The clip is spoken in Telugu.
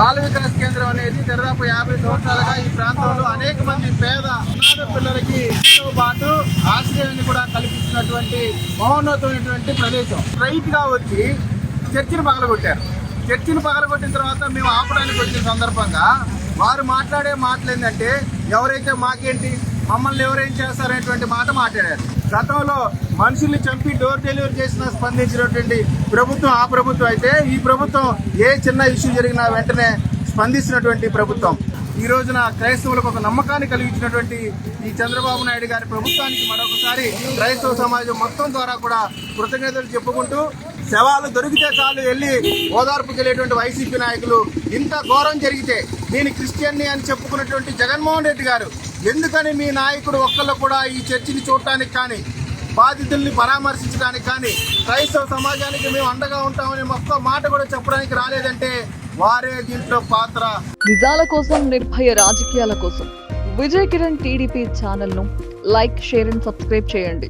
బాల వికాస్ కేంద్రం అనేది దాదాపు 50 సంవత్సరాలుగా ఈ ప్రాంతంలో అనేక మంది పేద అనాథ పిల్లలకి పాటు ఆశ్రయాన్ని కూడా కల్పిస్తున్నటువంటి మహోన్నతమైనటువంటి ప్రదేశం. స్ట్రైట్ గా వచ్చి చర్చిని పగలగొట్టారు. చర్చిని పగలగొట్టిన తర్వాత మేము ఆపడానికి వచ్చిన సందర్భంగా వారు మాట్లాడే మాటలు ఏంటంటే, ఎవరైతే మాకేంటి, మమ్మల్ని ఎవరేం చేస్తారనేటువంటి మాట మాట్లాడారు. గతంలో మనుషుల్ని చంపి డోర్ డెలివరీ చేసిన స్పందించినటువంటి ప్రభుత్వం ఆ ప్రభుత్వం అయితే, ఈ ప్రభుత్వం ఏ చిన్న ఇష్యూ జరిగినా వెంటనే స్పందిస్తున్నటువంటి ప్రభుత్వం. ఈ రోజున క్రైస్తవులకు ఒక నమ్మకాన్ని కలిగించినటువంటి ఈ చంద్రబాబు నాయుడు గారి ప్రభుత్వానికి మరొకసారి క్రైస్తవ సమాజం మొత్తం ద్వారా కూడా కృతజ్ఞతలు చెప్పుకుంటూ, శవాలు దొరికితే చాలు వెళ్ళి ఓదార్పుకి వెళ్ళేటువంటి వైసీపీ నాయకులు, ఇంత ఘోరం జరిగితే నేను క్రిస్టియన్ని అని చెప్పుకున్నటువంటి జగన్మోహన్ రెడ్డి గారు ఎందుకని మీ నాయకుడు ఒక్కళ్ళు కూడా ఈ చర్చిని చూడటానికి కానీ, బాధితుల్ని పరామర్శించడానికి కానీ, క్రైస్తవ సమాజానికి మేము అండగా ఉంటామని ఒక్క మాట కూడా చెప్పడానికి రాలేదంటే వారే దీంట్లో పాత్ర. నిజాల కోసం, నిర్భయ రాజకీయాల కోసం విజయ్ కిరణ్ టీడీపీ ఛానల్ ను లైక్, షేర్ అండ్ సబ్స్క్రైబ్ చేయండి.